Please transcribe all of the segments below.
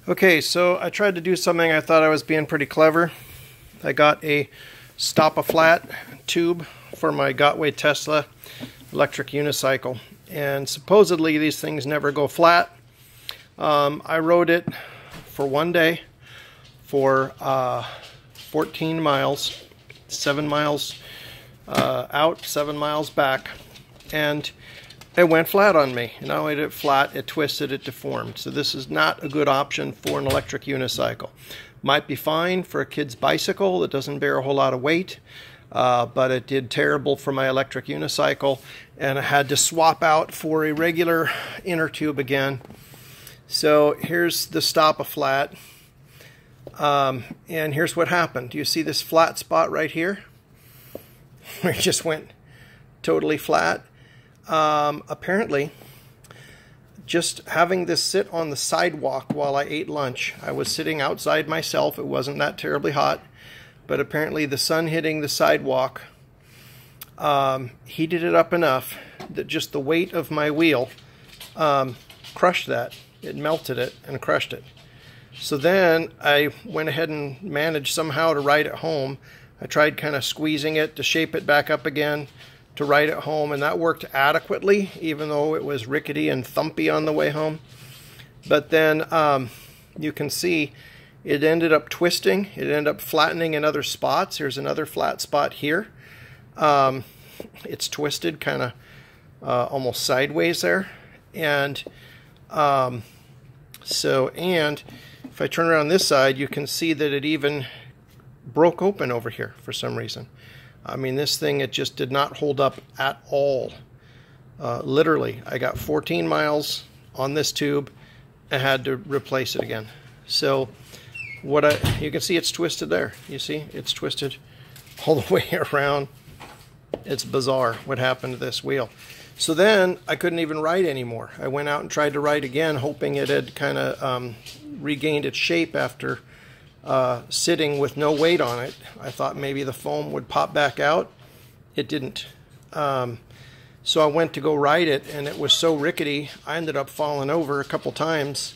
Okay, so I tried to do something. I thought I was being pretty clever. I got a stop-a-flat tube for my Gotway Tesla electric unicycle, and supposedly these things never go flat. I rode it for one day for 14 miles, 7 miles out, 7 miles back, and it went flat on me. Not only did it flat, it twisted, it deformed. So this is not a good option for an electric unicycle. Might be fine for a kid's bicycle that doesn't bear a whole lot of weight, but it did terrible for my electric unicycle, and I had to swap out for a regular inner tube again. So here's the stop-a-flat, and here's what happened. Do you see this flat spot right here? It just went totally flat. Apparently, just having this sit on the sidewalk while I ate lunch, I was sitting outside myself. It wasn't that terribly hot, but apparently the sun hitting the sidewalk heated it up enough that just the weight of my wheel crushed that. It melted it and crushed it. So then I went ahead and managed somehow to ride it home. I tried kind of squeezing it to shape it back up again to ride it home, and that worked adequately, even though it was rickety and thumpy on the way home. But then you can see it ended up twisting. It ended up flattening in other spots. Here's another flat spot here. It's twisted kind of almost sideways there. And and if I turn around this side, you can see that it even broke open over here for some reason. I mean, this thing, it just did not hold up at all. Literally, I got 14 miles on this tube and had to replace it again. So you can see it's twisted there. You see, it's twisted all the way around. It's bizarre what happened to this wheel. So then I couldn't even ride anymore. I went out and tried to ride again, hoping it had kind of regained its shape after sitting with no weight on it. I thought maybe the foam would pop back out. It didn't. So I went to go ride it, and it was so rickety, I ended up falling over a couple times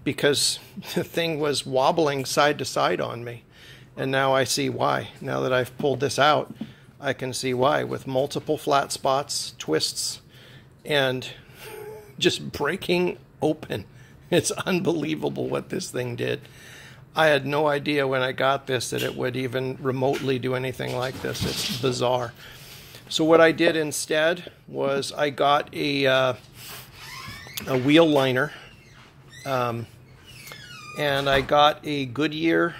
because the thing was wobbling side to side on me. And now I see why. Now that I've pulled this out, I can see why, with multiple flat spots, twists, and just breaking open. It's unbelievable what this thing did. I had no idea when I got this that it would even remotely do anything like this. It's bizarre. So what I did instead was I got a wheel liner, and I got a Goodyear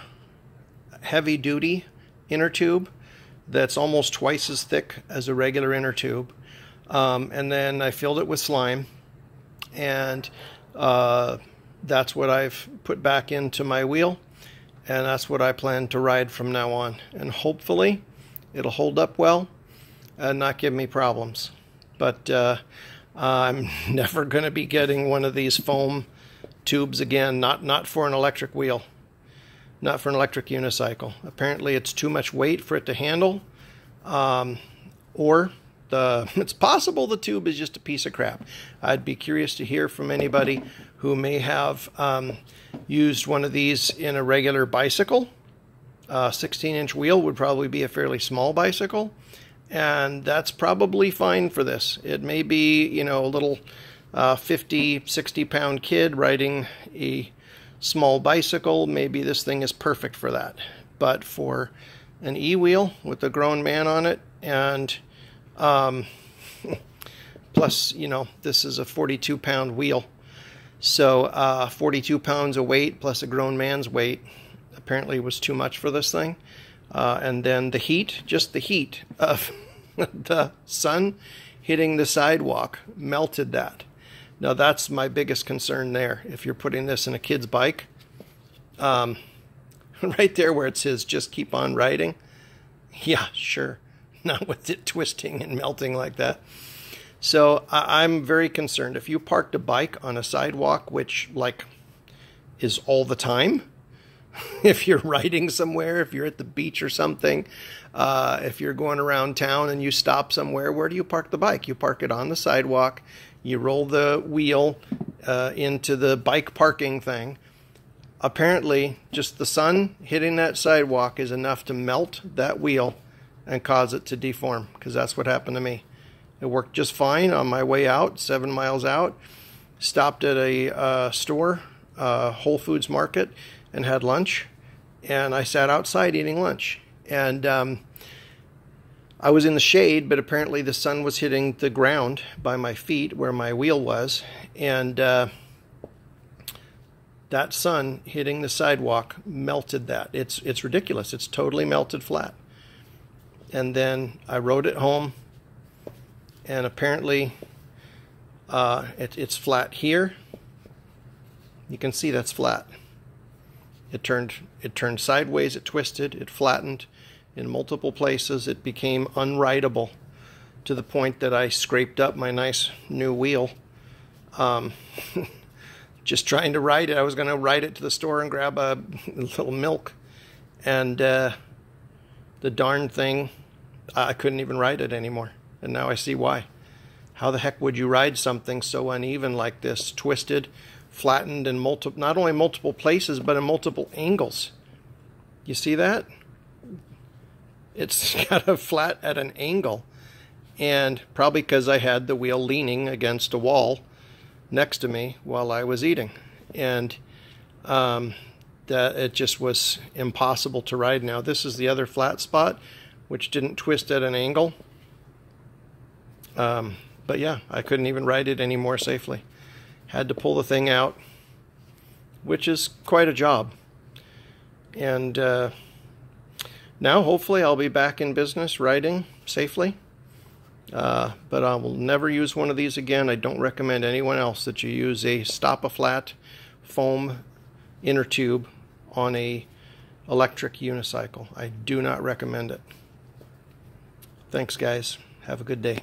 heavy-duty inner tube that's almost twice as thick as a regular inner tube. And then I filled it with slime, and that's what I've put back into my wheel, and that's what I plan to ride from now on. And hopefully it'll hold up well and not give me problems. But I'm never going to be getting one of these foam tubes again, not for an electric wheel, not for an electric unicycle. Apparently it's too much weight for it to handle, or it's possible the tube is just a piece of crap. I'd be curious to hear from anybody who may have used one of these in a regular bicycle. 16-inch wheel would probably be a fairly small bicycle, and that's probably fine for this. It may be, you know, a little 50, 60-pound kid riding a small bicycle. Maybe this thing is perfect for that. But for an e-wheel with a grown man on it, and plus, you know, this is a 42-pound wheel. So 42 pounds of weight plus a grown man's weight apparently was too much for this thing. And then the heat, just the heat of the sun hitting the sidewalk melted that. Now that's my biggest concern there. If you're putting this in a kid's bike, right there where it says just keep on riding, yeah, sure. Not with it twisting and melting like that. So I'm very concerned. If you parked a bike on a sidewalk, which like is all the time, if you're riding somewhere, if you're at the beach or something, if you're going around town and you stop somewhere, where do you park the bike? You park it on the sidewalk, you roll the wheel into the bike parking thing. Apparently, just the sun hitting that sidewalk is enough to melt that wheel and cause it to deform, because that's what happened to me. It worked just fine on my way out, 7 miles out. Stopped at a store, Whole Foods Market, and had lunch. And I sat outside eating lunch. And I was in the shade, but apparently the sun was hitting the ground by my feet where my wheel was. And that sun hitting the sidewalk melted that. It's ridiculous. It's totally melted flat. And then I rode it home, and apparently it's flat here. You can see that's flat. It turned sideways, it twisted, it flattened in multiple places. It became unrideable to the point that I scraped up my nice new wheel. Just trying to ride it. I was going to ride it to the store and grab a little milk, and the darn thing, I couldn't even ride it anymore. And now I see why. How the heck would you ride something so uneven like this, twisted, flattened in not only multiple places, but in multiple angles? You see that? It's got a flat at an angle, and probably because I had the wheel leaning against a wall next to me while I was eating, and that it just was impossible to ride. Now this is the other flat spot, which didn't twist at an angle. But yeah, I couldn't even ride it anymore safely. Had to pull the thing out, which is quite a job. And now hopefully I'll be back in business riding safely. But I will never use one of these again. I don't recommend anyone else that you use a stop-a-flat foam inner tube on a electric unicycle. I do not recommend it. Thanks, guys. Have a good day.